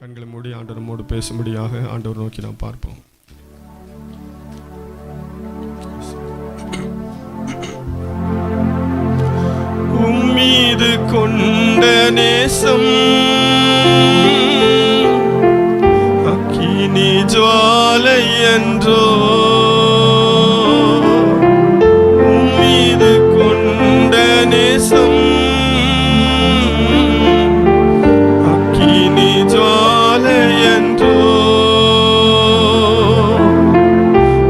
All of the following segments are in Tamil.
கண்களை மூடி ஆண்டவர் நம்மோடு பேசும்படியாக ஆண்டவர் நோக்கி நாம் பார்ப்போம். உம்மீது கொண்ட நேசம் அக்கினி ஜுவாலை என்றோ, உம்மீது கொண்ட நேசம் அக்கினி ஜுவாலை என்றோ,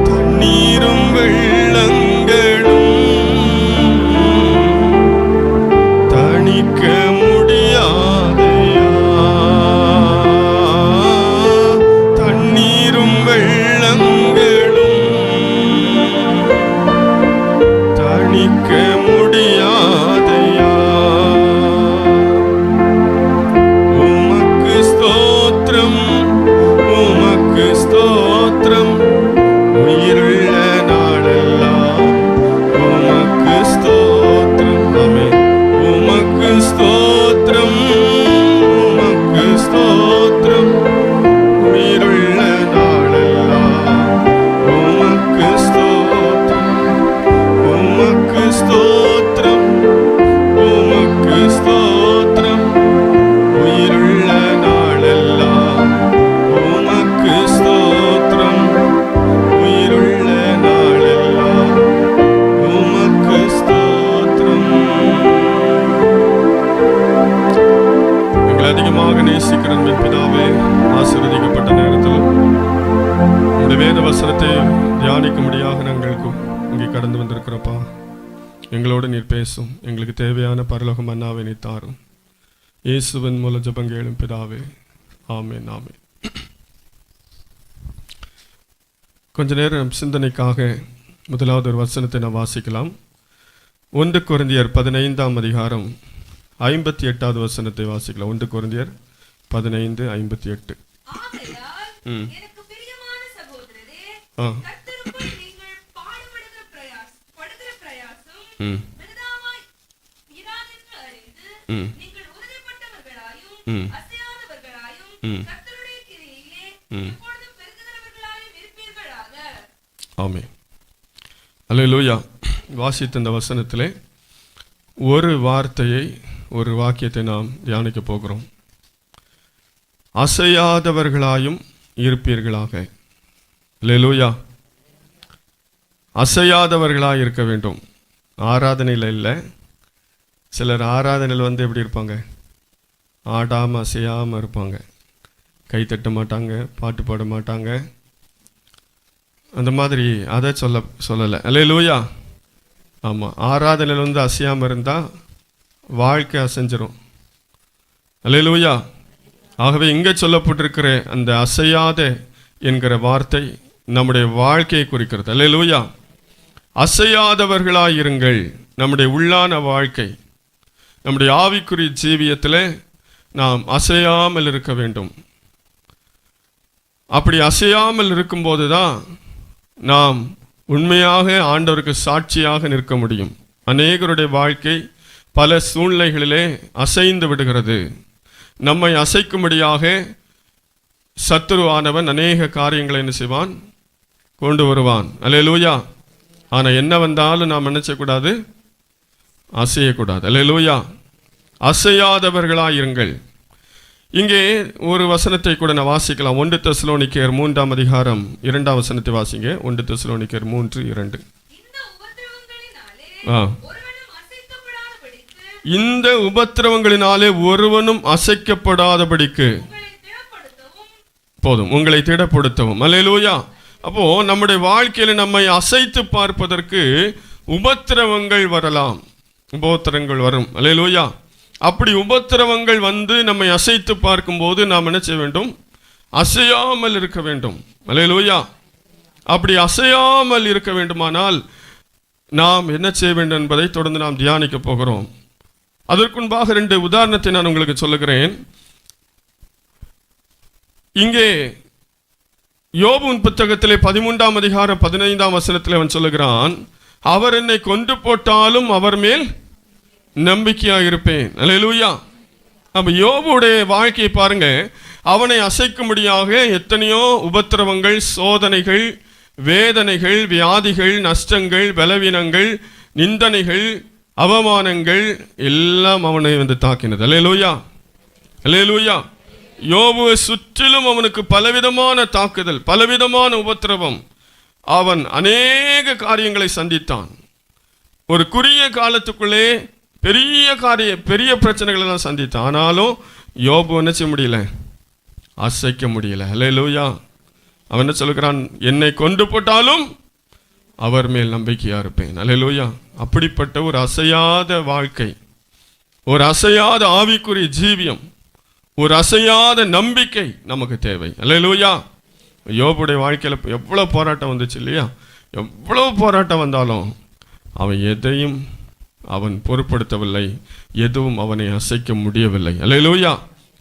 தண்ணீரும் வெள்ளங்களும் தணிக்க முடியாதையா, தண்ணீரும் வெள்ளங்களும் தணிக்க முடியாதையா. உமக்கு ஸ்தோத்திரம், உமக்கு ஸ்தோத்திரம், உயிருள்ள நாளெல்லாம் உமக்கு ஸ்தோத்திரம். ஆமென். உமக்கு ஸ்தோத்திரம், உமக்கு ஸ்தோத்திரம், உயிருள்ள நாளெல்லாம் உமக்கு ஸ்தோத்திரம். உமக்கு ஸ்தோத்திரம், உமக்கு ஸ்தோத்திரம், உயிருள்ள நாளெல்லாம் உமக்கு ஸ்தோத்திரம். உயிருள்ள நாளெல்லாம் உமக்கு ஸ்தோத்திரம். எங்களை அதிகமாக நேசிக்கிற அன்பின் பிதாவே, ஆசீர்வதிக்கப்பட்ட நேரத்தில் உங்களுடைய வேத வசனத்தை தியானிக்கும்படியாக நாங்கள் இங்கே கடந்து வந்திருக்கிறப்பா. எங்களோடு நீர் பேசும், எங்களுக்கு தேவையான பரலோக மன்னாவை நீ தாரும். இயேசுவின் மூலம் ஜெபம் கேளும் பிதாவே, ஆமென் ஆமென். கொஞ்ச நேரம் சிந்தனைக்காக முதலாவது ஒரு வசனத்தை நாம் வாசிக்கலாம். 1 கொரிந்தியர் 15ஆம் அதிகாரம் 58வது வசனத்தை வாசிக்கலாம். 1 கொரிந்தியர் 15:58. ஆகையால் எனக்கு பிரியமான சகோதரரே, கர்த்தருக்குள் நீங்கள் பாடுபடுகிற பிரயாசம் விருதாவாய் இராதென்று அறிந்து, நீங்கள் உறுதிப்பட்டவர்களாயும் அசையாதவர்களாயும் கர்த்தருடைய கிரியையிலே எப்பொழுதும் பெருகுகிறவர்களாயும் இருப்பீர்களாக. ஆமென். அல்லேலூயா. வாசித்த இந்த வசனத்திலே ஒரு வார்த்தையை, ஒரு வாக்கியத்தை நாம் தியானிக்க போகிறோம். அசையாதவர்களாயும் இருப்பீர்களாக. அல்லேலூயா. அசையாதவர்களாக இருக்க வேண்டும். ஆராதனையில் இல்லை, சிலர் ஆராதனையில் எப்படி இருப்பாங்க, ஆடாமல் அசையாமல் இருப்பாங்க. கை தட்ட மாட்டாங்க, பாட்டு பாட மாட்டாங்க. அந்த மாதிரி அதை சொல்லலை. அல்லேலூயா. ஆமாம், ஆராதனையில் அசையாமல் இருந்தால் வாழ்க்கை அசைஞ்சிரும். அல்லேலூயா. ஆகவே இங்கே சொல்லப்பட்டிருக்கிற அந்த அசையாத என்கிற வார்த்தை நம்முடைய வாழ்க்கையை குறிக்கிறது. அல்லேலூயா. அசையாதவர்களாயிருங்கள். நம்முடைய உள்ளான வாழ்க்கை, நம்முடைய ஆவிக்குரிய ஜீவியத்தில் நாம் அசையாமல் இருக்க வேண்டும். அப்படி அசையாமல் இருக்கும்போது தான் நாம் உண்மையாக ஆண்டவருக்கு சாட்சியாக நிற்க முடியும். அநேகருடைய வாழ்க்கை பல சூழ்நிலைகளிலே அசைந்து விடுகிறது. நம்மை அசைக்கும்படியாக சத்துருவானவன் அநேக காரியங்களை என்ன செய்வான், கொண்டு வருவான். அல்லேலூயா. ஆனால் என்ன வந்தாலும் நாம் என்ன செய்யக்கூடாது, அசையக்கூடாது. அல்லேலூயா. அசையாதவர்களாயிருங்கள். இங்கே ஒரு வசனத்தை கூட நான் வாசிக்கலாம். 1 தெசலோனிக்கேயர் 3ஆம் அதிகாரம் 2ஆம் வசனத்தை வாசிங்க. 1 தெசலோனிக்கேயர் 3:2. இந்த உபத்திரவங்களினாலே ஒருவனும் அசைக்கப்படாதபடிக்கு போதும் உங்களை திடப்படுத்தவும். அல்லேலூயா. அப்போ நம்முடைய வாழ்க்கையில நம்மை அசைத்து பார்ப்பதற்கு உபத்திரவங்கள் வரலாம், உபத்திரங்கள் வரும். அல்லேலூயா. அப்படி உபத்திரவங்கள் வந்து நம்மை அசைத்து பார்க்கும்போது நாம் என்ன செய்ய வேண்டும், அசையாமல் இருக்க வேண்டும். அல்லேலூயா. அப்படி அசையாமல் இருக்க வேண்டுமானால் நாம் என்ன செய்ய வேண்டும் என்பதை தொடர்ந்து நாம் தியானிக்க போகிறோம். அதற்கு முன்பாக 2 உதாரணத்தை நான் உங்களுக்கு சொல்லுகிறேன். இங்கே யோபுவின் புத்தகத்திலே 13ஆம் அதிகாரம் 15ஆம் வசனத்தில் அவன் சொல்லுகிறான், அவர் என்னை கொன்று போட்டாலும் அவர் மேல் நம்பிக்கையாக இருப்பேன். அல்லேலூயா. அப்ப யோபுடைய வாழ்க்கையை பாருங்க. அவனை அசைக்கும்படியாக எத்தனையோ உபத்திரவங்கள், சோதனைகள், வேதனைகள், வியாதிகள், நஷ்டங்கள், பலவீனங்கள், நிந்தனைகள், அவமானங்கள் எல்லாம் அவனை வந்து தாக்கினது. அல்லேலூயா, அல்லேலூயா. யோபுவை சுற்றிலும் அவனுக்கு பலவிதமான தாக்குதல், பலவிதமான உபத்திரவம். அவன் அநேக காரியங்களை சந்தித்தான். ஒரு குறுகிய காலத்துக்குள்ளே பெரிய பிரச்சனைகளை எல்லாம் சந்தித்தான். ஆனாலும் யோபு என்ன செய்ய முடியல? அசைக்க முடியல. அல்லேலூயா. அவன் என்ன சொல்கிறான்? என்னை கொண்டு போட்டாலும் அவர் மேல் நம்பிக்கையா இருப்பேன். அல்லேலூயா. அப்படிப்பட்ட ஒரு அசையாத வாழ்க்கை, ஒரு அசையாத ஆவிக்குரிய ஜீவியம், ஒரு அசையாத நம்பிக்கை நமக்கு தேவை. அல்லேலூயா. யோபுடைய வாழ்க்கையில் எவ்வளவு போராட்டம் வந்துச்சு இல்லையா? எவ்வளவு போராட்டம் வந்தாலும் அவன் எதையும் அவன் பொருட்படுத்தவில்லை, எதுவும் அவனை அசைக்க முடியவில்லை. அல்லேலூயா.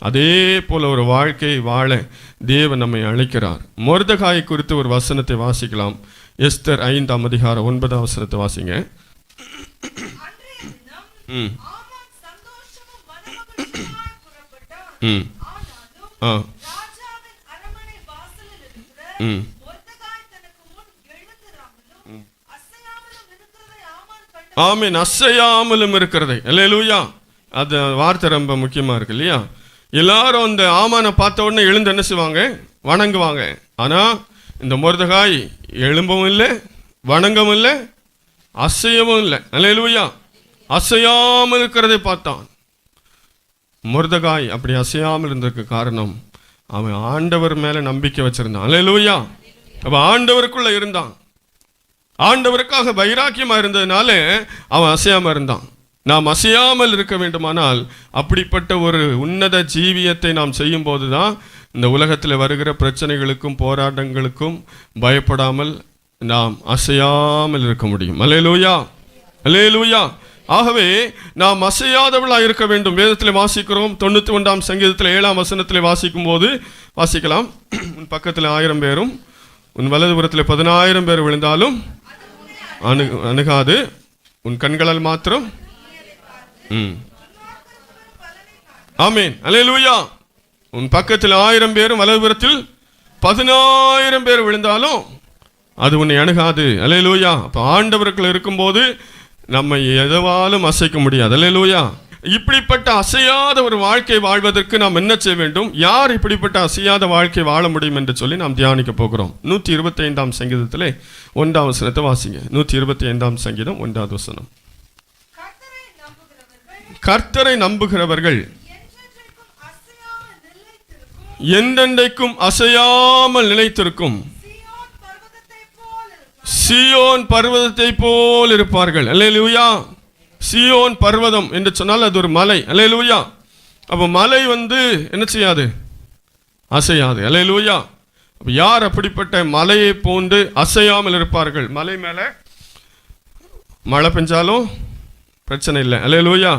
அதே போல ஒரு வாழ்க்கையை வாழ தேவன் நம்மை அழைக்கிறார். மொர்தெகாயை குறித்து ஒரு வசனத்தை வாசிக்கலாம். எஸ்தர் 5ஆம் அதிகாரம் 9ஆம் வசனத்தை வாசிங்க. ஆமென். அசையாமலும் இருக்கிறதை. அல்லேலூயா. அது வார்த்தை ரொம்ப முக்கியமா இருக்கு இல்லையா? எல்லாரும் அந்த ஆமானை பார்த்த உடனே எழுந்து என்ன செய்வாங்க? வணங்குவாங்க. ஆனா இந்த மொர்தெகாய் எழும்பவும் இல்லை, வணங்கவும் இல்லை, அசையவும் இல்லை. அல்லேலூயா. அசையாமல் இருக்கிறதை பார்த்தான். மொர்தெகாய் அப்படி அசையாமல் இருந்ததுக்கு காரணம் அவன் ஆண்டவர் மேல நம்பிக்கை வச்சிருந்தான். அல்லேலூயா. அவன் ஆண்டவருக்குள்ள இருந்தான். ஆண்டவருக்காக வைராக்கியமா இருந்ததுனால அவன் அசையாம இருந்தான். நாம் அசையாமல் இருக்க வேண்டுமானால் அப்படிப்பட்ட ஒரு உன்னத ஜீவியத்தை நாம் செய்யும் போதுதான் இந்த உலகத்தில் வருகிற பிரச்சனைகளுக்கும் போராட்டங்களுக்கும் பயப்படாமல் நாம் அசையாமல் இருக்க முடியும். அல்லேலூயா, அல்லேலூயா. ஆகவே நாம் அசையாதவளாக இருக்க வேண்டும். வேதத்தில் வாசிக்கிறோம். 91ஆம் சங்கீதத்தில் 7ஆம் வசனத்தில் வாசிக்கும் போது வாசிக்கலாம். உன் பக்கத்தில் 1000 பேரும் உன் வலதுபுறத்தில் 10000 பேர் விழுந்தாலும் அணுகாது, உன் கண்களால் மாத்திரம். ஆமென். அல்லேலூயா. உன் பக்கத்தில் 1000 பேரும் வலதுபுறத்தில் 10000 பேர் விழுந்தாலும் அது உன்னை அணுகாது. அல்லேலூயா. அப்ப ஆண்டவருக்குள்ள இருக்கும்போது நம்மை எதவாலும் அசைக்க முடியாது. அல்லேலூயா. இப்படிப்பட்ட அசையாத ஒரு வாழ்க்கை வாழ்வதற்கு நாம் என்ன செய்ய வேண்டும்? யார் இப்படிப்பட்ட அசையாத வாழ்க்கை வாழ முடியும் என்று சொல்லி நாம் தியானிக்க போகிறோம். 125ஆம் சங்கீதத்திலே 1ஆம் வசனத்தை வாசிங்க. 125ஆம் சங்கீதம் 1ஆவது வசனம். கர்த்தரை நம்புகிறவர்கள் என்றென்றைக்கும் அசையாமல் நிலைத்திருக்கும் சீயோன் பர்வதத்தை போல் இருப்பார்கள். அல்லேலூயா. சீயோன் பர்வதம் என்று சொன்னால் அது ஒரு மலை. அல்லேலூயா. அப்போ மலை என்ன செய்யாது? அசையாது. அல்லேலூயா. அப்போ யார் அப்படிப்பட்ட மலையை போன்று அசையாமல் இருப்பார்கள்? மலை மேலே மழை பெஞ்சாலும் பிரச்சனை இல்லை. அல்லேலூயா.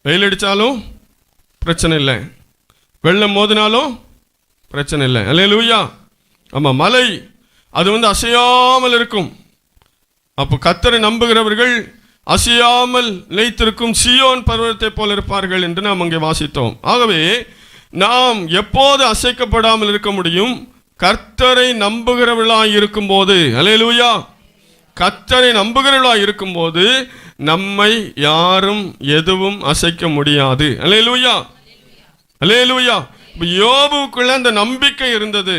வெயில் அடித்தாலும் பிரச்சனை இல்லை, வெள்ளம் மோதினாலும் பிரச்சனை இல்லை. அல்லேலூயா. ஆமாம், மலை அது அசையாமல் இருக்கும். அப்போ கர்த்தரை நம்புகிறவர்கள் அசையாமல் நிலைத்திருக்கும் சீயோன் பர்வதத்தை போல இருப்பார்கள் என்று நாம் அங்கே வாசித்தோம். ஆகவே நாம் எப்போது அசைக்கப்படாமல் இருக்க முடியும்? கர்த்தரை நம்புகிறவர்களாய் இருக்கும்போது. அல்லேலூயா. கர்த்தரை நம்புகிறவர்களாய் இருக்கும்போது நம்மை யாரும் எதுவும் அசைக்க முடியாது. அல்லேலூயா, அல்லேலூயா. யோபுக்குள்ள அந்த நம்பிக்கை இருந்தது,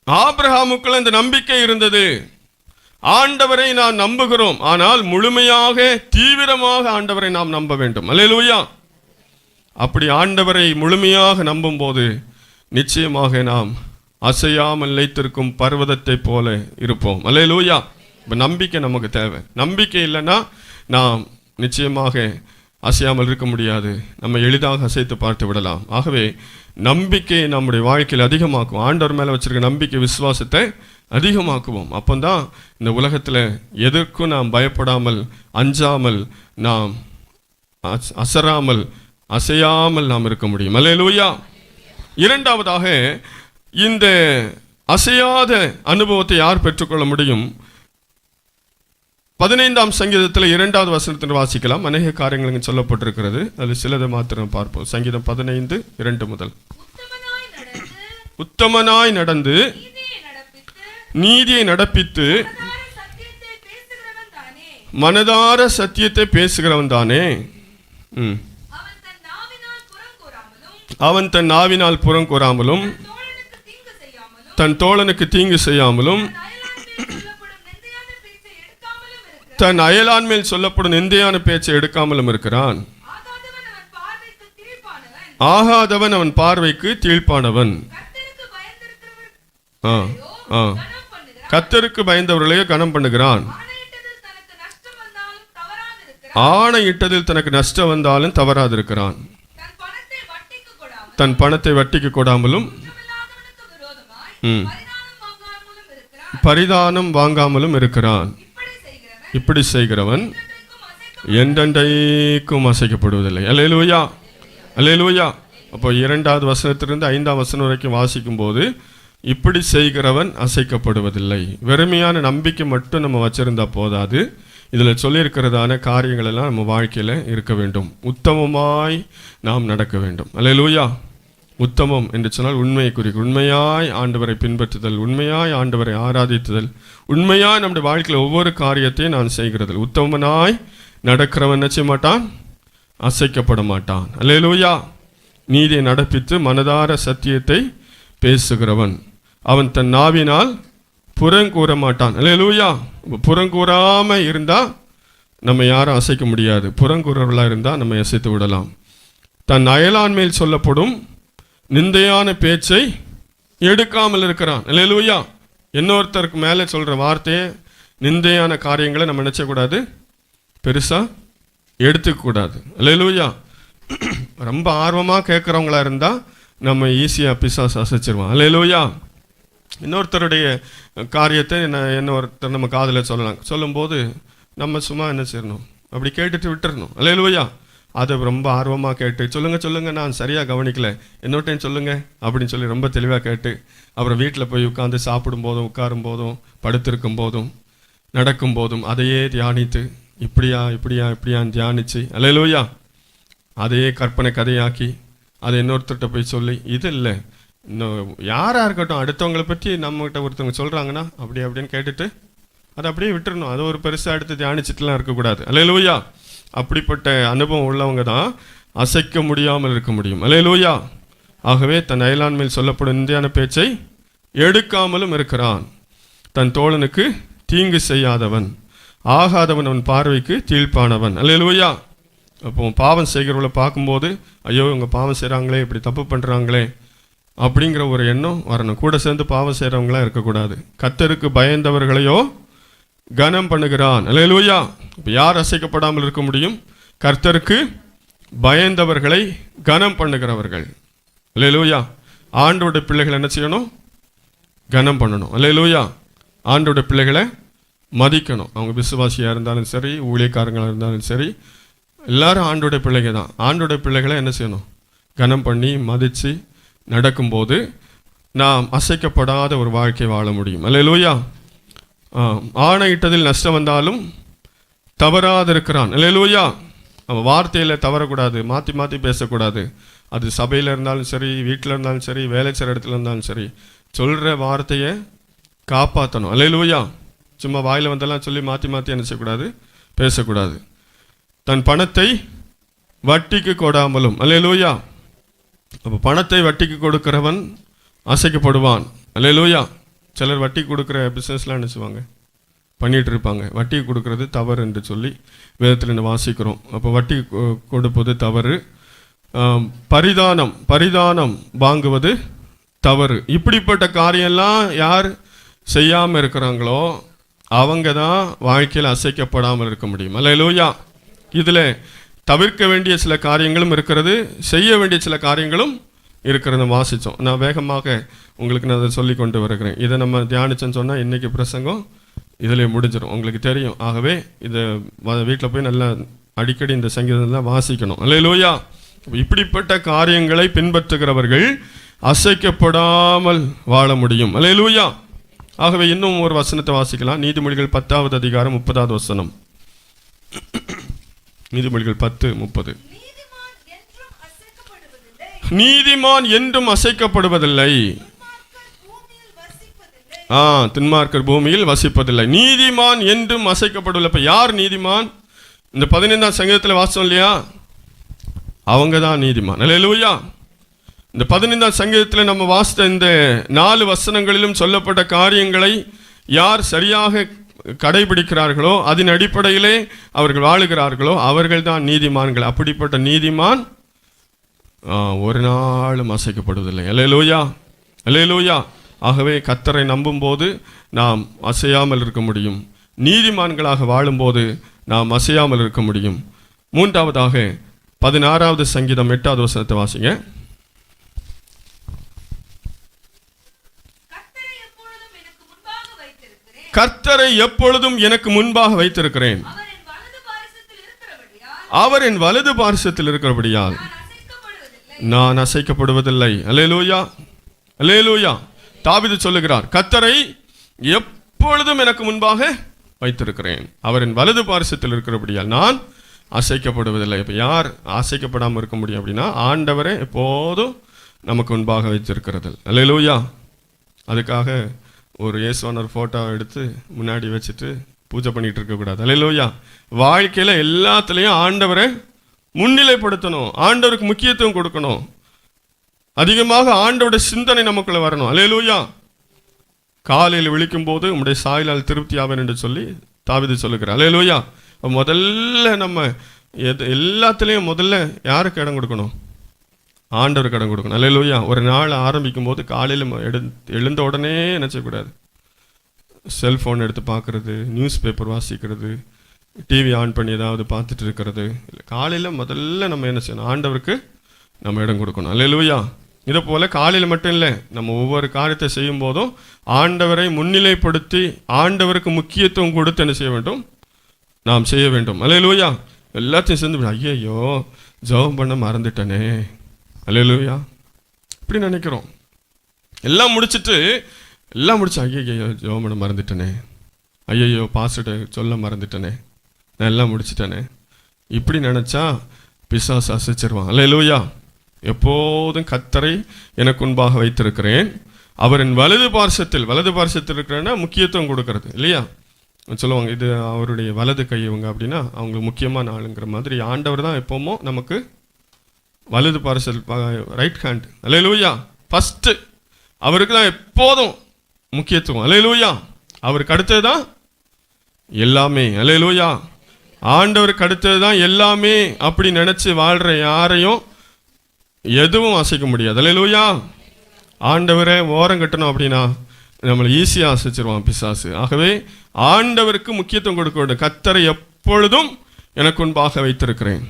ஆபிரகாமுக்குள்ள அந்த நம்பிக்கை இருந்தது. ஆண்டவரை நாம் நம்புகிறோம், ஆனால் முழுமையாக தீவிரமாக ஆண்டவரை நாம் நம்ப வேண்டும். அல்லேலூயா. அப்படி ஆண்டவரை முழுமையாக நம்பும் போது நிச்சயமாக நாம் அசையாமல் நிலைத்திருக்கும் பர்வதத்தை போல இருப்போம். அல்லேலூயா. இப்போ நம்பிக்கை நமக்கு தேவை. நம்பிக்கை இல்லைன்னா நாம் நிச்சயமாக அசையாமல் இருக்க முடியாது. நம்ம எளிதாக அசைத்து பார்த்து விடலாம். ஆகவே நம்பிக்கையை நம்முடைய வாழ்க்கையில் அதிகமாக்குவோம். ஆண்டவர் மேலே வச்சிருக்க நம்பிக்கை, விசுவாசத்தை அதிகமாக்குவோம். அப்போதான் இந்த உலகத்தில் எதற்கும் நாம் பயப்படாமல், அஞ்சாமல், நாம் அசையாமல் நாம் இருக்க முடியும். அல்லேலூயா. இரண்டாவதாக, இந்த அசையாத அனுபவத்தை யார் பெற்றுக்கொள்ள முடியும்? 15ஆம் சங்கீதத்தில் 2வது வசனத்தில் வாசிக்கலாம். அநேக காரியங்கள் சொல்லப்பட்டிருக்கிறது, அது சிலதை மாத்திரம் பார்ப்போம். சங்கீதம் 15:2 முதல். உத்தமனாய் நடந்து நீதியை நடப்பித்து மனதார சத்தியத்தை பேசுகிறவன் தானே. அவன் தன் நாவினால் புறம் கூறாமலும் தன் தோழனுக்கு தீங்கு செய்யாமலும் தன் அயலான் மேல் சொல்லப்படும் நிந்தையான பேச்சை எடுக்காமலும் இருக்கிறான். ஆகாதவன் அவன் பார்வைக்கு தீழ்ப்பானவன். கர்த்தருக்கு பயந்தவர்களையோ கனம் பண்ணுகிறான். ஆணையிட்டதில் தனக்கு நஷ்டம் வந்தாலும் தவறாதிருக்கிறான். தன் பணத்தை வட்டிக்கு கொடாமலும் பரிதானம் வாங்காமலும் இருக்கிறான். இப்படி செய்கிறவன் என்றென்றைக்கும் அசைக்கப்படுவதில்லை. அல்லேலூயா, அல்லேலூயா. அப்போ 2வது வசனத்திலிருந்து 5ஆம் வசனம் வரைக்கும் வாசிக்கும் போது இப்படி செய்கிறவன் அசைக்கப்படுவதில்லை. வெறுமையான நம்பிக்கை மட்டும் நம்ம வச்சிருந்தா போதாது. இதில் சொல்லியிருக்கிறதான காரியங்கள் எல்லாம் நம்ம வாழ்க்கையில் இருக்க வேண்டும். உத்தமமாய் நாம் நடக்க வேண்டும். அல்லேலூயா. உத்தமம் என்று சொன்னால் உண்மையை குறிக்கும். உண்மையாய் ஆண்டவரை பின்பற்றுதல், உண்மையாய் ஆண்டவரை ஆராதித்துதல், உண்மையாய் நம்முடைய வாழ்க்கையில் ஒவ்வொரு காரியத்தையும் நான் செய்கிறது. உத்தமனாய் நடக்கிறவன் என்ன செய்ய மாட்டான்? அசைக்கப்பட மாட்டான். அல்லேலூயா. நீதியை நடப்பித்து மனதார சத்தியத்தை பேசுகிறவன் அவன் தன் நாவினால் புறங்கூற மாட்டான். அல்லேலூயா. புறங்கூறாம இருந்தா நம்ம யாரும் அசைக்க முடியாது. புறங்கூறவர்களாக இருந்தால் நம்ம அசைத்து விடலாம். தன் அயலான் மேல் சொல்லப்படும் நிந்தையான பேச்சை எடுக்காமல் இருக்கிறான். அல்லேலூயா. இன்னொருத்தருக்கு மேலே சொல்கிற வார்த்தையை, நிந்தையான காரியங்களை நம்ம நினைச்சக்கூடாது, பெருசாக எடுத்துக்கூடாது. அல்லேலூயா. ரொம்ப ஆர்வமாக கேட்குறவங்களா இருந்தால் நம்ம ஈஸியாக பிசாசு அசைச்சிருவோம். அல்லேலூயா. இன்னொருத்தருடைய காரியத்தை ஒருத்தர் நம்ம காதில் சொல்லலாம். சொல்லும்போது நம்ம சும்மா என்ன செய்யணும், அப்படி கேட்டுட்டு விட்டுறணும். அல்லேலூயா. அதை ரொம்ப ஆர்வமாக கேட்டு சொல்லுங்கள் நான் சரியாக கவனிக்கல, இன்னொருத்தையும் சொல்லுங்கள் அப்படின்னு சொல்லி ரொம்ப தெளிவாக கேட்டு, அப்புறம் வீட்டில் போய் உட்காந்து சாப்பிடும் போதும், உட்காரும் போதும், படுத்திருக்கும் போதும், நடக்கும் போதும் அதையே தியானித்து இப்படியான்னு தியானித்து, அல்லேலூயா, அதையே கற்பனை கதையாக்கி அதை இன்னொருத்தர்கிட்ட போய் சொல்லி, இது இல்லை இன்னும் யாராக இருக்கட்டும், அடுத்தவங்களை பற்றி நம்மகிட்ட ஒருத்தவங்க சொல்கிறாங்கன்னா அப்படின்னு கேட்டுட்டு அதை அப்படியே விட்டுறணும். அதை ஒரு பெருசாக எடுத்து தியானிச்சுட்டுலாம் இருக்கக்கூடாது. அல்லேலூயா. அப்படிப்பட்ட அனுபவம் உள்ளவங்க தான் அசைக்க முடியாமல் இருக்க முடியும். அல்லேலூயா. ஆகவே தன் அயலான்மையில் சொல்லப்படும் நிந்தையான பேச்சை எடுக்காமலும் இருக்கிறான். தன் தோழனுக்கு தீங்கு செய்யாதவன், ஆகாதவன் அவன் பார்வைக்கு தீழ்ப்பானவன். அல்லேலூயா. அப்போ பாவம் செய்கிறவங்களை பார்க்கும்போது, ஐயோ இவங்க பாவம் செய்கிறாங்களே, இப்படி தப்பு பண்ணுறாங்களே அப்படிங்கிற ஒரு எண்ணம் வரணும். கூட சேர்ந்து பாவம் செய்கிறவங்களாம் இருக்கக்கூடாது. கர்த்தருக்கு பயந்தவர்களையோ கனம் பண்ணுகிறான். அல்லேலூயா. இப்போ யார் அசைக்கப்படாமல் இருக்க முடியும்? கர்த்தருக்கு பயந்தவர்களை கனம் பண்ணுகிறவர்கள். அல்லேலூயா. ஆண்டவருடைய பிள்ளைகளை என்ன செய்யணும்? கனம் பண்ணணும். அல்லேலூயா. ஆண்டவருடைய பிள்ளைகளை மதிக்கணும். அவங்க விசுவாசியாக இருந்தாலும் சரி, ஊழியக்காரங்களாக இருந்தாலும் சரி, எல்லாரும் ஆண்டோடைய பிள்ளைகள் தான். ஆண்டோடைய பிள்ளைகளை என்ன செய்யணும்? கனம் பண்ணி மதித்து நடக்கும்போது நாம் அசைக்கப்படாத ஒரு வாழ்க்கை வாழ முடியும். அல்லேலூயா. ஆணையிட்டதில் நஷ்டம் வந்தாலும் தவறாதிருக்கிறான். அல்லேலூயா. அவன் வார்த்தையில் தவறக்கூடாது, மாற்றி பேசக்கூடாது. அது சபையில் இருந்தாலும் சரி, வீட்டில் இருந்தாலும் சரி, வேலை செய்கிற இடத்துல இருந்தாலும் சரி, சொல்கிற வார்த்தையை காப்பாற்றணும். அல்லேலூயா. சும்மா வாயில் வந்தெல்லாம் சொல்லி மாற்றி என்ன செய்யக்கூடாது? பேசக்கூடாது. தன் பணத்தை வட்டிக்கு கொடாமலும். அல்லேலூயா. அப்போ பணத்தை வட்டிக்கு கொடுக்கிறவன் அசைக்கப்படுவான். அல்லேலூயா. சிலர் வட்டி கொடுக்குற பிஸ்னஸ்லாம் நினச்சுவாங்க, பண்ணிகிட்டு இருப்பாங்க. வட்டி கொடுக்கறது தவறு என்று சொல்லி வேதத்தில் வாசிக்கிறோம். அப்போ வட்டி கொடுப்பது தவறு. பரிதானம் வாங்குவது தவறு. இப்படிப்பட்ட காரியம்லாம் யார் செய்யாமல் இருக்கிறாங்களோ அவங்க தான் வாழ்க்கையில் அசைக்கப்படாமல் இருக்க முடியும். அல்லேலூயா. இதில் தவிர்க்க வேண்டிய சில காரியங்களும் இருக்கிறது, செய்ய வேண்டிய சில காரியங்களும் இருக்கிறத வாசித்தோம். நான் வேகமாக உங்களுக்கு நான் அதை சொல்லி கொண்டு வருகிறேன். இதை நம்ம தியானிச்சோன்னு சொன்னால் இன்றைக்கி பிரசங்கம் இதில் முடிஞ்சிடும், உங்களுக்கு தெரியும். ஆகவே இதை வீட்டில் போய் நல்லா அடிக்கடி இந்த சங்கீதம்லாம் வாசிக்கணும். அல்லேலூயா. இப்படிப்பட்ட காரியங்களை பின்பற்றுகிறவர்கள் அசைக்கப்படாமல் வாழ முடியும். அல்லேலூயா. ஆகவே இன்னும் ஒரு வசனத்தை வாசிக்கலாம். நீதிமொழிகள் 10வது அதிகாரம் 30வது வசனம். நீதிமொழிகள் 10:30. நீதிமான் என்றும் அசைக்கப்படுவதில்லை. துன்மார்க்கர் பூமியில் வசிப்பதில்லை. நீதிமான் என்றும் அசைக்கப்படுவதில்லை. இப்ப யார் நீதிமான்? இந்த 15ஆம் சங்கீதத்தில் வாசம் இல்லையா, அவங்க தான் நீதிமான். அல்லேலூயா. இந்த 15ஆம் சங்கீதத்தில் நம்ம வாசித்த இந்த 4 வசனங்களிலும் சொல்லப்பட்ட காரியங்களை யார் சரியாக கடைபிடிக்கிறார்களோ, அதன் அடிப்படையிலே அவர்கள் வாழுகிறார்களோ, அவர்கள் தான் நீதிமான்கள். அப்படிப்பட்ட நீதிமான் ஒரு நாளும் அசைக்கப்படுவதில்லை. அல்லேலூயா, அல்லேலூயா. ஆகவே கர்த்தரை நம்பும்போது நாம் அசையாமல் இருக்க முடியும். நீதிமான்களாக வாழும்போது நாம் அசையாமல் இருக்க முடியும். மூன்றாவதாக 16வது சங்கீதம் 8வது வசனத்தை வாசிங்க. கர்த்தரை எப்பொழுதும் எனக்கு முன்பாக வைத்திருக்கிறேன். அவர் என் வலது பாரிசத்தில் இருக்கிறபடியால் நான் அசைக்கப்படுவதில்லை. அல்லேலூயா, அல்லேலூயா. தாவீது சொல்லுகிறார், கர்த்தரை எப்பொழுதும் எனக்கு முன்பாக வைத்திருக்கிறேன், அவர் என் வலது பாரிசத்தில் இருக்கிறபடியால் நான் அசைக்கப்படுவதில்லை. இப்போ யார் அசைக்கப்படாமல் இருக்க முடியும் அப்படின்னா, ஆண்டவரை எப்போதும் நமக்கு முன்பாக வைத்திருக்கிறது. அல்லேலூயா. அதுக்காக ஒரு இயேசுவான ஃபோட்டோ எடுத்து முன்னாடி வச்சுட்டு பூஜை பண்ணிட்டு இருக்கக்கூடாது. அல்லேலூயா. வாழ்க்கையில் எல்லாத்துலேயும் ஆண்டவரை முன்னிலைப்படுத்தணும், ஆண்டவருக்கு முக்கியத்துவம் கொடுக்கணும், அதிகமாக ஆண்டவருடைய சிந்தனை நமக்குள்ள வரணும். அல்லேலூயா. காலையில் விழிக்கும் போது உம்முடைய சாயலால் திருப்தி ஆவேன் என்று சொல்லி தாவீது சொல்லுகிறார். அல்லேலூயா. முதல்ல நம்ம எல்லாத்துலேயும் முதல்ல யாருக்கு இடம் கொடுக்கணும்? ஆண்டவருக்கு இடம் கொடுக்கணும். அல்லேலூயா. ஒரு நாள் ஆரம்பிக்கும் போது காலையில் எழுந்த உடனே நினச்சக்கூடாது செல்ஃபோன் எடுத்து பார்க்குறது, நியூஸ் பேப்பர் வாசிக்கிறது, டிவி ஆன் பண்ணி ஏதாவது பார்த்துட்டு இருக்கிறது. காலையில் முதல்ல நம்ம என்ன செய்யணும்? ஆண்டவருக்கு நம்ம இடம் கொடுக்கணும். அல்லேலூயா. இதை போல் காலையில் மட்டும் இல்லை, நம்ம ஒவ்வொரு காரியத்தை செய்யும் போதும் ஆண்டவரை முன்னிலைப்படுத்தி ஆண்டவருக்கு முக்கியத்துவம் கொடுத்து என்ன செய்ய வேண்டும்? நாம் செய்ய வேண்டும். அல்லேலூயா. எல்லாத்தையும் சேர்ந்து ஐயையோ ஜெபம் பண்ண மறந்துட்டனே, அல்லேலூயா, இப்படி நினைக்கிறோம். எல்லாம் முடிச்சுட்டு ஐயையோ ஜெபம் பண்ண மறந்துட்டனே, ஐயையோ பாஸ்டர்ட்ட சொல்ல மறந்துட்டனே, நான் எல்லாம் முடிச்சிட்டனே, இப்படி நினச்சா பிசாசு அசைச்சிருவான். அல்லேலூயா. எப்போதும் கர்த்தரை எனக்கு முன்பாக வைத்திருக்கிறேன், அவரின் வலது பார்சத்தில் இருக்கிறேன்னா முக்கியத்துவம் கொடுக்கறது இல்லையா சொல்லுவாங்க. இது அவருடைய வலது கை இவங்க அப்படின்னா அவங்களுக்கு முக்கியமான ஆளுங்கிற மாதிரி ஆண்டவர் தான் எப்போமோ நமக்கு வலது பார்சல், ரைட் ஹேண்ட். அல்லேலூயா. ஃபஸ்ட்டு அவருக்கு தான் எப்போதும் முக்கியத்துவம். அல்லேலூயா. அவருக்கு அடுத்தது தான் எல்லாமே. அல்லேலூயா. ஆண்டவருக்கு அடுத்தது தான் எல்லாமே. அப்படி நினச்சி வாழ்கிற யாரையும் எதுவும் அசைக்க முடியாது. அல்லேலூயா. ஆண்டவரை ஓரம் கட்டணும் அப்படின்னா நம்மளை ஈஸியாக அசைச்சிருவான் பிசாசு. ஆகவே ஆண்டவருக்கு முக்கியத்துவம் கொடுக்க வேண்டும். கர்த்தரை எப்பொழுதும் எனக்கு முன்பாக வைத்திருக்கிறேன்,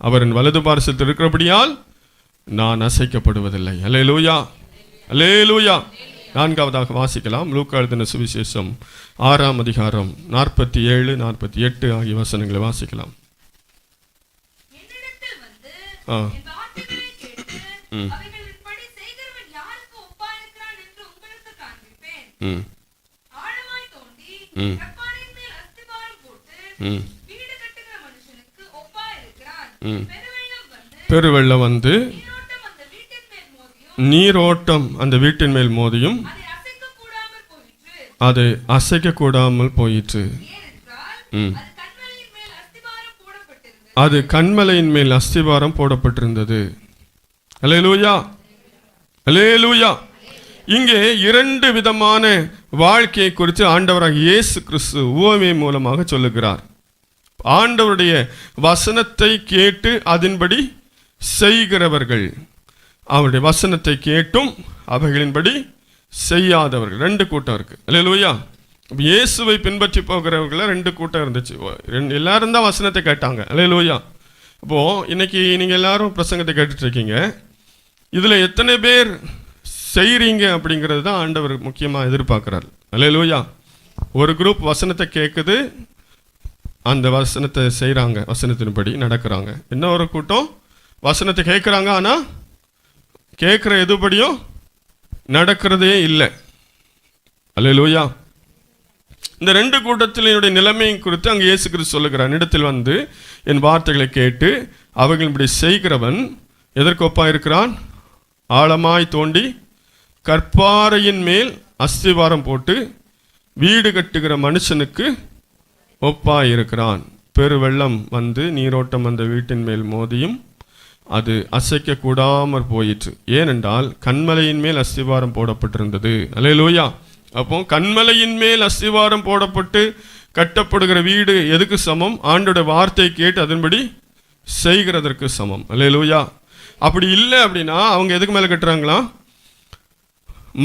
அவரின் வலது பார்சத்தில் இருக்கிறபடியால் நான் அசைக்கப்படுவதில்லை. அல்லேலூயா, அல்லேலூயா. 4வதாக வாசிக்கலாம். லூக்கா எழுதின சுவிசேஷம் 6ஆம் அதிகாரம் 47, 48 ஆகிய வசனங்களை வாசிக்கலாம். பெருவெள்ளம் வந்து நீரோட்டம் அந்த வீட்டின் மேல் மோதியும் அது அசைக்க கூடாமல் போயிற்று. அது கன்மலையின் மேல் அஸ்திபாரம் போடப்பட்டிருந்தது. அல்லேலூயா, அல்லேலூயா. இங்கே 2 விதமான வாழ்க்கையை குறித்து ஆண்டவராக இயேசு கிறிஸ்து உவமை மூலமாக சொல்லுகிறார். ஆண்டவருடைய வசனத்தை கேட்டு அதன்படி செய்கிறவர்கள், அவருடைய வசனத்தை கேட்டும் அவைகளின்படி செய்யாதவர்கள், 2 கூட்டம் இருக்கு. அல்லேலூயா. இயேசுவை பின்பற்றி போகிறவர்கள 2 கூட்டம் இருந்துச்சு. எல்லாரும் தான் வசனத்தை கேட்டாங்க. அல்லேலூயா. அப்போ இன்னைக்கு நீங்க எல்லாரும் பிரசங்கத்தை கேட்டுட்டு இருக்கீங்க. இதுல எத்தனை பேர் செய்றீங்க அப்படிங்கிறது தான் ஆண்டவர் முக்கியமாக எதிர்பார்க்கிறார். அல்லேலூயா. ஒரு குரூப் வசனத்தை கேட்குது, அந்த வசனத்தை செய்கிறாங்க, வசனத்தின்படி நடக்கிறாங்க. இன்னொரு கூட்டம் வசனத்தை கேட்குறாங்க, ஆனால் கேட்குற எதுபடியும் நடக்கிறதே இல்லை. அல்லேலூயா. இந்த ரெண்டு கூட்டத்தினுடைய நிலைமையை குறித்து அங்கே இயேசு கிறிஸ்து சொல்லுகிறார். இடத்தில் வந்து என் வார்த்தைகளை கேட்டு அவர்கள் இப்படி செய்கிறவன் எதற்கு ஒப்பாக இருக்கிறான்? ஆழமாய் தோண்டி கற்பாறையின் மேல் அஸ்திவாரம் போட்டு வீடு கட்டுகிற மனுஷனுக்கு ஒப்பாய் இருக்கிறான். பெரு வெள்ளம் வந்து நீரோட்டம் அந்த வீட்டின் மேல் மோதியும் அது அசைக்க கூடாமற் போயிற்று. ஏனென்றால் கன்மலையின் மேல் அஸ்திவாரம் போடப்பட்டிருந்தது. அல்லேலூயா. அப்போ கன்மலையின் மேல் அஸ்திவாரம் போடப்பட்டு கட்டப்படுகிற வீடு எதுக்கு சமம்? ஆண்டோட வார்த்தை கேட்டு அதன்படி செய்கிறதற்கு சமம். அல்லேலூயா. அப்படி இல்லை அப்படின்னா அவங்க எதுக்கு மேலே கட்டுறாங்களா?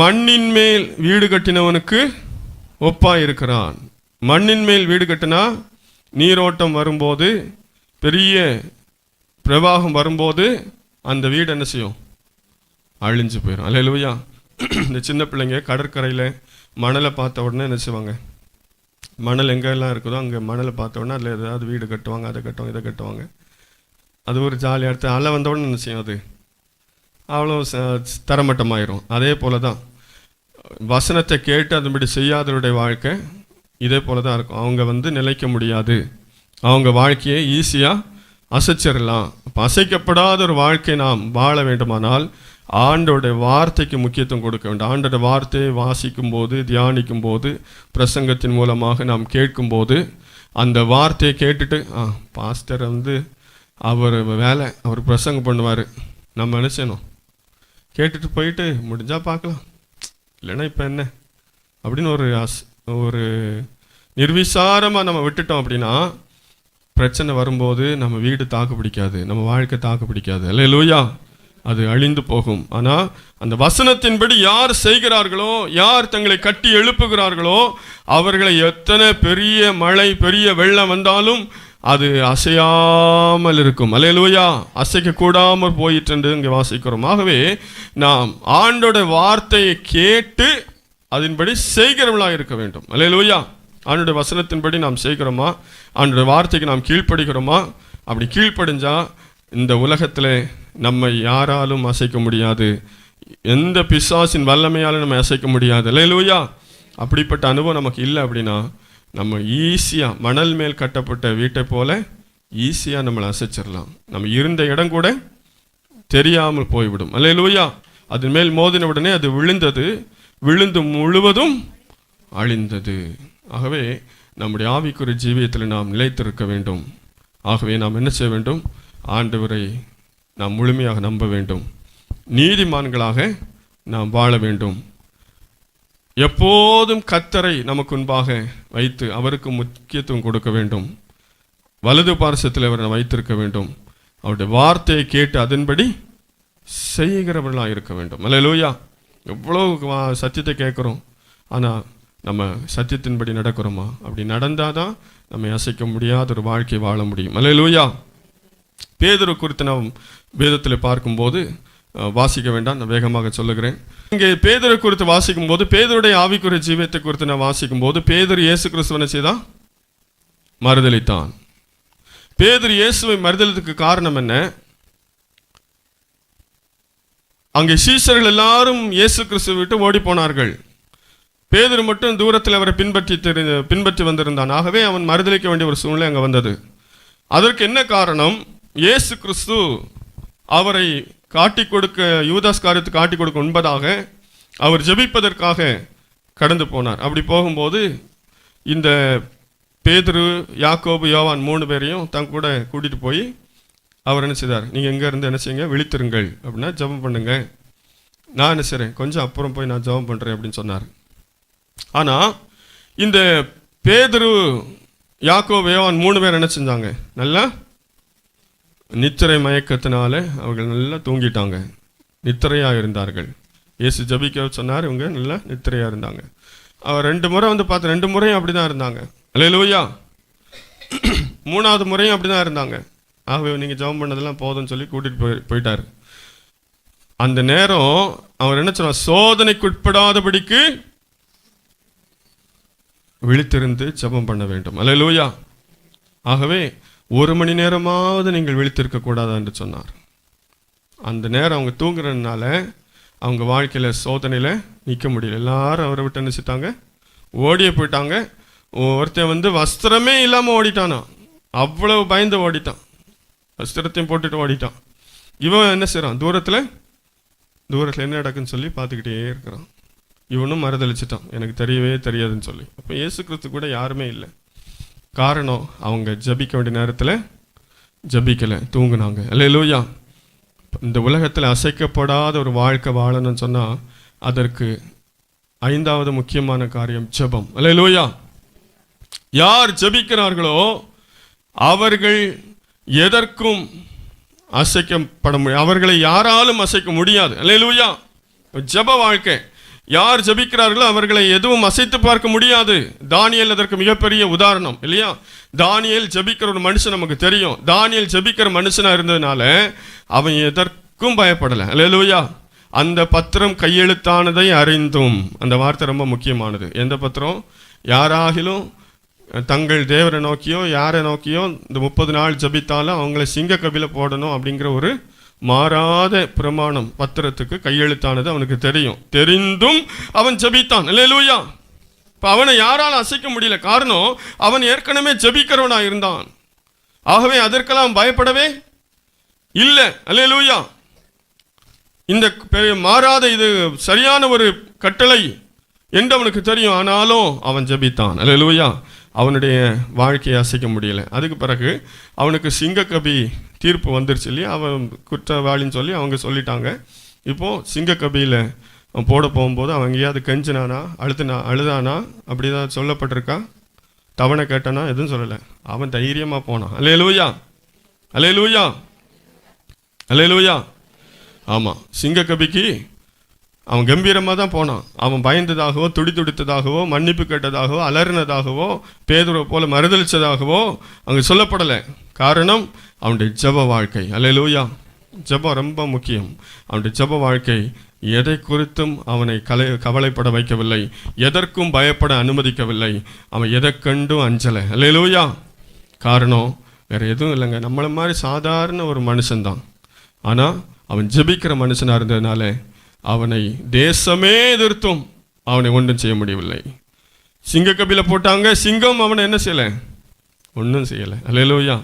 மண்ணின் மேல் வீடு கட்டினவனுக்கு ஒப்பா இருக்கிறான். மண்ணின் மேல் வீடு கட்டினா நீரோட்டம் வரும்போது, பெரிய பிரவாகம் வரும்போது அந்த வீடு என்ன செய்யும்? அழிஞ்சு போயிடும். அல்லேலூயா. இந்த சின்ன பிள்ளைங்க கடற்கரையில் மணலை பார்த்த உடனே என்ன செய்வாங்க? மணல் எங்கெல்லாம் இருக்குதோ அங்கே மணலை பார்த்த உடனே அதில் ஏதாவது வீடு கட்டுவாங்க, அதை கட்டுவாங்க, இதை கட்டுவாங்க. அது ஒரு ஜாலியாக எடுத்து அலை வந்த உடனே என்ன செய்யும்? அது அவ்வளோ தரமட்டமாயிரும். அதே போல தான் வசனத்தை கேட்டு அதன்படி செய்யாதவருடைய வாழ்க்கை இதே போல தான் இருக்கும். அவங்க வந்து நிலைக்க முடியாது. அவங்க வாழ்க்கையை ஈஸியாக அசைச்சிடலாம். இப்போ அசைக்கப்படாத ஒரு வாழ்க்கை நாம் வாழ வேண்டுமானால் ஆண்டோடைய வார்த்தைக்கு முக்கியத்துவம் கொடுக்க வேண்டும். ஆண்டோட வார்த்தையை வாசிக்கும் போது, தியானிக்கும் போது, பிரசங்கத்தின் மூலமாக நாம் கேட்கும்போது அந்த வார்த்தையை கேட்டுட்டு பாஸ்டர் வந்து அவர் வேலை, அவர் பிரசங்கம் பண்ணுவார், நம்ம என்ன செய்யணும்? கேட்டுட்டு போயிட்டு முடிஞ்சால் பார்க்கலாம், இல்லைன்னா இப்போ என்ன அப்படின்னு ஒரு நிர்விசாரமாக நம்ம விட்டுட்டோம் அப்படின்னா பிரச்சனை வரும்போது நம்ம வீடு தாக்கு பிடிக்காது, நம்ம வாழ்க்கை தாக்கு பிடிக்காது. அல்லேலூயா. அது அழிந்து போகும். ஆனால் அந்த வசனத்தின்படி யார் செய்கிறார்களோ, யார் தங்களை கட்டி எழுப்புகிறார்களோ அவர்களை எத்தனை பெரிய மழை, பெரிய வெள்ளம் வந்தாலும் அது அசையாமல் இருக்கும். அல்லேலூயா. அசைக்க கூடாமல் போயிட்டு என்று இங்கே வாசிக்கிறோம். ஆகவே நாம் ஆண்டோட வார்த்தையை கேட்டு அதன்படி செய்கிறவர்களாக இருக்க வேண்டும். அல்லேலூயா. ஆண்டோட வசனத்தின்படி நாம் செய்கிறோமா? ஆண்டோட வார்த்தைக்கு நாம் கீழ்ப்படுகிறோமா? அப்படி கீழ்ப்படிஞ்சா இந்த உலகத்தில் நம்மை யாராலும் அசைக்க முடியாது. எந்த பிசாசின் வல்லமையாலும் நம்ம அசைக்க முடியாது. அல்லேலூயா. அப்படிப்பட்ட அனுபவம் நமக்கு இல்லை அப்படின்னா நம்ம ஈஸியாக மணல் மேல் கட்டப்பட்ட வீட்டை போல ஈஸியாக நம்மளை அசைச்சிடலாம். நம்ம இருந்த இடம் கூட தெரியாமல் போய்விடும். அல்லேலூயா. அதன் மேல் மோதின உடனே அது விழுந்தது, விழுந்து முழுவதும் அழிந்தது. ஆகவே நம்முடைய ஆவிக்குரிய ஜீவியத்தில் நாம் நிலைத்திருக்க வேண்டும். ஆகவே நாம் என்ன செய்ய வேண்டும்? ஆண்டவரை நாம் முழுமையாக நம்ப வேண்டும். நீதிமான்களாக நாம் வாழ வேண்டும். எப்போதும் கர்த்தரை நமக்கு முன்பாக வைத்து அவருக்கு முக்கியத்துவம் கொடுக்க வேண்டும். வலது பார்சத்தில் அவரை வைத்திருக்க வேண்டும். அவருடைய வார்த்தையை கேட்டு அதன்படி செய்கிறவர்களாக இருக்க வேண்டும். அல்லேலூயா. எவ்வளோ சத்தியத்தை கேட்குறோம், ஆனால் நம்ம சத்தியத்தின்படி நடக்கிறோமா? அப்படி நடந்தால் தான் நம்ம அசைக்க முடியாத ஒரு வாழ்க்கை வாழ முடியும். அல்லேலூயா. பேதுரு குறித்து நாம் வேதத்தில் பார்க்கும்போது வாசிக்க வேண்டாம், நான் வேகமாக சொல்லுகிறேன். இங்கே பேதுரு குறித்து வாசிக்கும் போது, பேதுருடைய ஆவிக்குரிய ஜீவியத்தை குறித்து நான் வாசிக்கும் போது, பேதுரு இயேசு கிறிஸ்துவனை செய்தான் மறுதலித்தான். பேதுரு இயேசுவை மறுதலித்ததுக்கு காரணம் என்ன? அங்கே சீஷர்கள் எல்லாரும் இயேசு கிறிஸ்துவை விட்டு ஓடி போனார்கள். பேதுரு மட்டும் தூரத்தில் அவரை பின்பற்றி வந்திருந்தான். ஆகவே அவன் மறுதலிக்க வேண்டிய ஒரு சூழ்நிலை அங்கே வந்தது. அதற்கு என்ன காரணம்? இயேசு கிறிஸ்து அவரை காட்டி கொடுக்க, யூதாஸ் காரியத்தை காட்டி கொடுக்க முன்பதாக அவர் ஜெபிப்பதற்காக கடந்து போனார். அப்படி போகும்போது இந்த பேதுரு, யாக்கோபு, யோவான் 3 பேரையும் தங்க கூட கூட்டிகிட்டு போய் அவர் என்ன செய்தார்? நீங்கள் எங்கே இருந்து என்ன செய்யுங்க? விழித்திருங்கள், அப்படின்னா ஜெபம் பண்ணுங்க, நான் என்ன செய்கிறேன், கொஞ்சம் அப்புறம் போய் நான் ஜெபம் பண்ணுறேன் அப்படின்னு சொன்னார். ஆனால் இந்த பேதுரு, யாக்கோபு, யோவான் 3 பேர் என்ன செஞ்சாங்க? நல்லா நித்திரை மயக்கத்தினால அவர்கள் நல்லா தூங்கிட்டாங்க, நித்திரையாக இருந்தார்கள். இயேசு ஜபிக்க சொன்னார், இவங்க நல்லா நித்திரையாக இருந்தாங்க. அவர் 2 முறை வந்து பார்த்து 2 முறையும் அப்படி தான் இருந்தாங்க. அல்லேலூயா. 3வது முறையும் அப்படி தான் இருந்தாங்க. ஆகவே நீங்கள் ஜெபம் பண்ணதெல்லாம் போதும்னு சொல்லி கூட்டிகிட்டு போயிட்டார். அந்த நேரம் அவர் என்ன சொன்னார்? சோதனைக்குட்படாதபடிக்கு விழித்திருந்து ஜெபம் பண்ண வேண்டும். அல்லேலூயா. ஆகவே 1 மணி நேரமாவது நீங்கள் விழித்திருக்க கூடாதா என்று சொன்னார். அந்த நேரம் அவங்க தூங்குறதுனால அவங்க வாழ்க்கையில் சோதனையில் நிற்க முடியல. எல்லாரும் அவரை விட்டு நினைச்சிட்டாங்க, ஓடியே போயிட்டாங்க. ஒருத்தன் வஸ்திரமே இல்லாமல் ஓடிட்டானா, அவ்வளவு பயந்து ஓடிட்டான், வஸ்திரத்தையும் போட்டுட்டு ஓடிட்டான். இவன் என்ன செய்கிறான், தூரத்தில் என்ன நடக்குன்னு சொல்லி பார்த்துக்கிட்டே இருக்கிறான். இவனும் மறுதளிச்சிட்டான், எனக்கு தெரியவே தெரியாதுன்னு சொல்லி. அப்போ இயேசு கிறிஸ்து கூட யாருமே இல்லை. காரணம், அவங்க ஜபிக்க வேண்டிய நேரத்தில் ஜபிக்கலை, தூங்குனாங்க. அல்லேலூயா. இந்த உலகத்தில் அசைக்கப்படாத ஒரு வாழ்க்கை வாழணும்னு சொன்னால் அதற்கு 5வது முக்கியமான காரியம் ஜெபம். அல்லேலூயா. யார் ஜெபிக்கிறார்களோ அவர்கள் எதற்கும் அசைக்கப்பட முடியும், அவர்களை யாராலும் அசைக்க முடியாது. அல்லேலூயா. ஜெப வாழ்க்கை. யார் ஜெபிக்கிறார்களோ அவர்களை எதுவும் அசைத்து பார்க்க முடியாது. தானியேல் அதற்கு மிகப்பெரிய உதாரணம் இல்லையா? தானியேல் ஜெபிக்கிற ஒரு மனுஷன் நமக்கு தெரியும். தானியேல் ஜெபிக்கிற மனுஷனா இருந்ததுனால அவன் எதற்கும் பயப்படலை. அல்லேலூயா. அந்த பத்திரம் கையெழுத்தானதை அறிந்தும், அந்த வார்த்தை ரொம்ப முக்கியமானது. எந்த பத்திரம்? யாராகிலும் தங்கள் தேவரை நோக்கியோ யாரை நோக்கியோ இந்த 30 நாள் ஜபித்தாலும் அவங்கள சிங்க கபில போடணும் அப்படிங்கிற ஒரு மாறாத பிரமாணம் பத்திரத்துக்கு கையெழுத்தானது அவனுக்கு தெரியும். தெரிந்தும் அவன் ஜபித்தான். அல்லேலூயா. இப்போ அவனை யாரால் அசைக்க முடியல. காரணம், அவன் ஏற்கனவே ஜபிக்கிறவனா இருந்தான். ஆகவே அதற்கெல்லாம் பயப்படவே இல்லை. அல்லேலூயா. இந்த மாறாத இது சரியான ஒரு கட்டளை என்று அவனுக்கு தெரியும். ஆனாலும் அவன் ஜபித்தான். அல்லேலூயா. அவனுடைய வாழ்க்கையை அசைக்க முடியலை. அதுக்கு பிறகு அவனுக்கு சிங்கக்கபி தீர்ப்பு வந்துருச்சு இல்லையா? அவன் குற்றவாளின்னு சொல்லி அவங்க சொல்லிட்டாங்க. இப்போது சிங்கக்கபியில் அவன் போட போகும்போது அவன் எங்கேயாவது கெஞ்சினானா, அழுதானா, அப்படி தான் சொல்லப்பட்டிருக்கா? தவணை கேட்டானா? எதுவும் சொல்லலை. அவன் தைரியமாக போனான். அல்லேலூயா. அல்லேலூயா. அல்லேலூயா. ஆமாம், சிங்கக்கபிக்கு அவன் கம்பீரமாக தான் போனான். அவன் பயந்ததாகவோ துடித்ததாகவோ மன்னிப்பு கேட்டதாகவோ அலறினதாகவோ பேதுருவை போல மறுதளித்ததாகவோ அங்கே சொல்லப்படலை. காரணம், அவனுடைய ஜெப வாழ்க்கை. அல்லேலூயா. ஜெபம் ரொம்ப முக்கியம். அவனுடைய ஜெப வாழ்க்கை எதை குறித்தும் அவனை கவலைப்பட வைக்கவில்லை, எதற்கும் பயப்பட அனுமதிக்கவில்லை. அவன் எதை கண்டும் அஞ்சலை. அல்லேலூயா. காரணம் வேறு எதுவும் இல்லைங்க, நம்மளை மாதிரி சாதாரண ஒரு மனுஷன்தான். ஆனால் அவன் ஜெபிக்கிற மனுஷனாக இருந்ததுனால அவனை தேசமே எதிர்த்தும் அவனை ஒன்றும் செய்ய முடியவில்லை. சிங்கக்கபில போட்டாங்க. சிங்கம் அவனை என்ன செய்யலை? ஒன்றும் செய்யலை. அல்லேலூயா.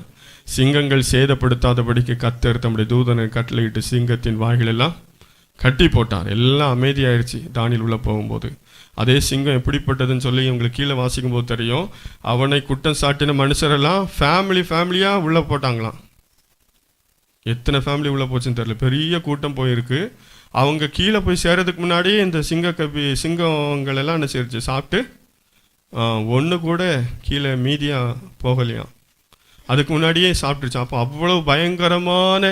சிங்கங்கள் சேதப்படுத்தாதபடிக்கு கர்த்தர் தம்முடைய தூதனை கட்டளையிட்டு சிங்கத்தின் வாய்களெல்லாம் கட்டி போட்டார். எல்லாம் அமைதியாயிடுச்சு தானியேல் உள்ள போகும்போது. அதே சிங்கம் எப்படிப்பட்டதுன்னு சொல்லி உங்களுக்கு கீழே வாசிக்கும் போது தெரியும். அவனை குற்றம் சாட்டின மனுஷரெல்லாம் ஃபேமிலியாக உள்ளே போட்டாங்களாம். எத்தனை ஃபேமிலி உள்ளே போச்சுன்னு தெரியல, பெரிய கூட்டம் போயிருக்கு. அவங்க கீழே போய் சேர்றதுக்கு முன்னாடியே இந்த சிங்கங்கள் எல்லாம் என்ன செய்யுச்சு, சாப்பிட்டு ஒன்று கூட கீழே மீதியாக போகலையாம். அதுக்கு முன்னாடியே சாப்பிட்டுருச்சு. அப்போ அவ்வளோ பயங்கரமான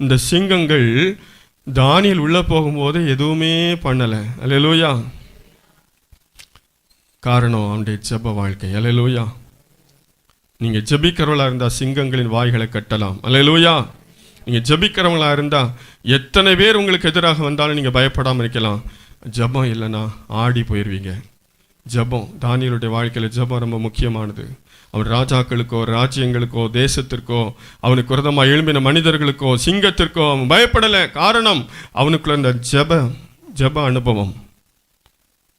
இந்த சிங்கங்கள் தானியேல் உள்ளே போகும்போது எதுவுமே பண்ணலை. அல்லேலூயா. காரணம் அவனுடைய ஜெப வாழ்க்கை. அல்லேலூயா. நீங்கள் ஜெபிக்கிறவர்களாக இருந்தால் சிங்கங்களின் வாய்களை கட்டலாம். அல்லேலூயா. நீங்கள் ஜெபிக்கிறவங்களாக இருந்தால் எத்தனை பேர் உங்களுக்கு எதிராக வந்தாலும் நீங்கள் பயப்படாமல் இருக்கலாம். ஜெபம் இல்லைன்னா ஆடி போயிடுவீங்க. ஜெபம், தானியேலுடைய வாழ்க்கையில் ஜெபம் ரொம்ப முக்கியமானது. அவன் ராஜாக்களுக்கோ ராஜ்யங்களுக்கோ தேசத்திற்கோ அவனுக்கு விரோதமாக எழும்பின மனிதர்களுக்கோ சிங்கத்திற்கோ அவன் பயப்படலை. காரணம், அவனுக்குள்ள இந்த ஜெப அனுபவம்.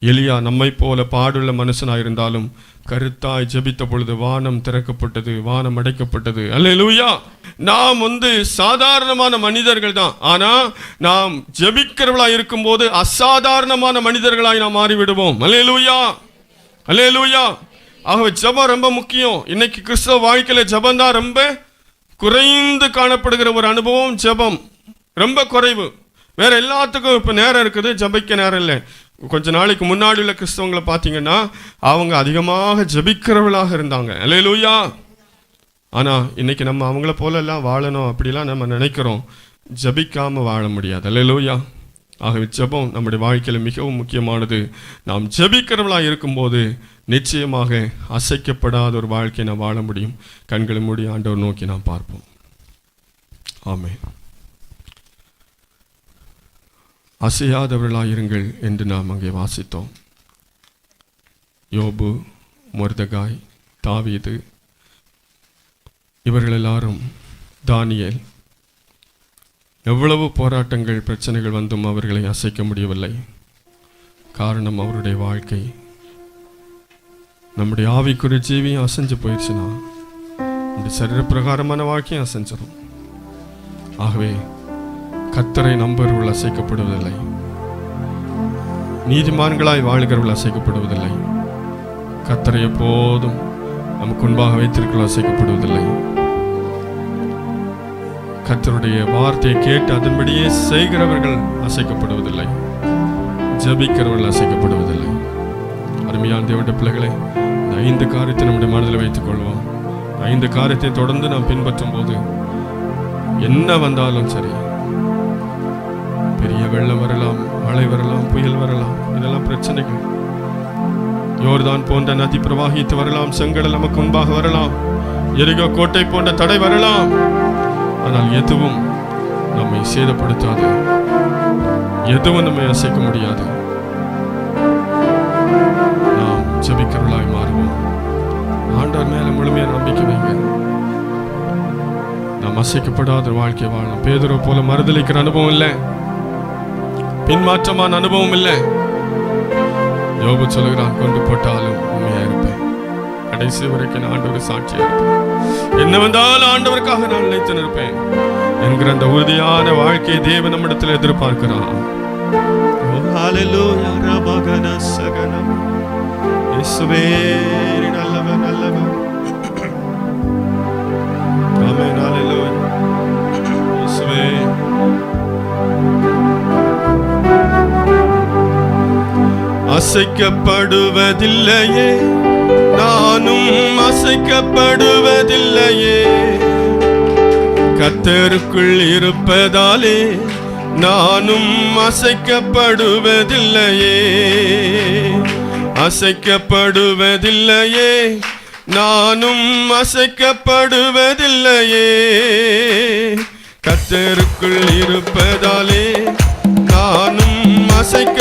எலியா நம்மை போல பாடுள்ள மனுஷனாக இருந்தாலும் கருத்தாய் ஜெபித்த பொழுது வானம் திறக்கப்பட்டது, வானம் அடைக்கப்பட்டது. அல்லேலூயா. நாம் சாதாரணமான மனிதர்கள் தான். ஆனால் நாம் ஜெபிக்கிறவர்களாக இருக்கும்போது அசாதாரணமான மனிதர்களாய் நாம் மாறிவிடுவோம். அல்லேலூயா. அல்லேலூயா. ஆகவே ஜெபம் ரொம்ப முக்கியம். இன்னைக்கு கிறிஸ்தவ வாழ்க்கையில் ஜெபம் தான் ரொம்ப குறைந்து காணப்படுகிற ஒரு அனுபவம். ஜெபம் ரொம்ப குறைவு. வேற எல்லாத்துக்கும் இப்போ நேரம் இருக்குது, ஜெபிக்க நேரம் இல்லை. கொஞ்ச நாளைக்கு முன்னாடி உள்ள கிறிஸ்தவங்களை பார்த்தீங்கன்னா அவங்க அதிகமாக ஜெபிக்கிறவர்களாக இருந்தாங்க. அல்லேலூயா. ஆனால் இன்னைக்கு நம்ம அவங்கள போல எல்லாம் வாழணும் அப்படிலாம் நம்ம நினைக்கிறோம். ஜெபிக்காமல் வாழ முடியாது. அல்லேலூயா. ஆகவே ஜெபம் நம்முடைய வாழ்க்கையில் மிகவும் முக்கியமானது. நாம் ஜெபிக்கிறவர்களாக இருக்கும்போது நிச்சயமாக அசைக்கப்படாத ஒரு வாழ்க்கையை நாம் வாழ முடியும். கண்களை மூடி ஆண்டவர் நோக்கி நாம் பார்ப்போம். ஆமென். அசையாதவர்களாயிருங்கள் என்று நாம் அங்கே வாசித்தோம். யோபு, மொர்தெகாய், தாவீது, இவர்கள் எல்லாரும், தானியேல், எவ்வளவு போராட்டங்கள் பிரச்சனைகள் வந்தும் அவர்களை அசைக்க முடியவில்லை. காரணம் அவருடைய வாழ்க்கை. நம்முடைய ஆவிக்குரிய ஜீவியம் அசைஞ்சு போயிடுச்சுன்னா இந்த சரீர பிரகாரமான வாழ்க்கையும் அசைஞ்சிடும். ஆகவே கர்த்தரை நம்புகிறவர்கள் அசைக்கப்படுவதில்லை, நீதிமான்களாய் வாழ்கிறவர்கள் அசைக்கப்படுவதில்லை, கர்த்தரை எப்போதும் நமக்கு முன்பாக வைத்திருக்கிறவர்கள் அசைக்கப்படுவதில்லை, கர்த்தருடைய வார்த்தையை கேட்டு அதன்படியே செய்கிறவர்கள் அசைக்கப்படுவதில்லை, ஜெபிக்கிறவர்கள் அசைக்கப்படுவதில்லை. அருமையான தேவனுடைய பிள்ளைகளை, இந்த 5 காரியத்தை நம்முடைய மனதில் வைத்துக் கொள்வோம். 5 காரியத்தை தொடர்ந்து நாம் பின்பற்றும் போது என்ன வந்தாலும் சரி, பெரிய வெள்ளம் வரலாம், மழை வரலாம், புயல் வரலாம், இதெல்லாம் பிரச்சனைகள். யோர்தான் போன்ற நதி பிரவாகித்து வரலாம், செங்கடல் நமக்கு முன்பாக வரலாம், எரிகோ கோட்டை போன்ற தடை வரலாம். ஆனால் எதுவும் நம்மை சேதப்படுத்தாது, எதுவும் நம்மை அசைக்க முடியாது. நாம் ஜெபிக்கிறவர்களாய் மாறுவோம். ஆண்டவர் மேல முழுமையான நம்பிக்கை வைங்க. நாம் அசைக்கப்படாத வாழ்க்கை வாழலாம். பேதுரு போல மறுதலிக்கிற அனுபவம் இல்லை, பின்மாற்றமான அனுபவம் இல்லை. யோபு சொல்லுகிறான், கொண்டு போட்டாலும் உண்மையா இருப்பேன், கடைசி வரைக்கும் நான் ஆண்டவர் சாட்சியா இருப்பேன், என்ன வந்தாலும் ஆண்டவருக்காக நான் நிலைத்து நிற்பேன் என்கிற அந்த உறுதியான வாழ்க்கையை தேவன் நம்மிடத்தில் எதிர்பார்க்கிறான். ஹல்லேலூயா ரபகன சகனம் இயேசுவே நல்லவர் நல்லவர். ஆமென். ஹல்லேலூயா இயேசுவே. அசைக்கப்படுவதில்லையே, நானும் அசைக்கப்படுவதில்லையே, கர்த்தருக்குள் இருப்பதாலே நானும் அசைக்கப்படுவதில்லையே, அசைக்கப்படுவதில்லையே, நானும் அசைக்கப்படுவதில்லையே, கர்த்தருக்குள் இருப்பதாலே நானும் அசைக்க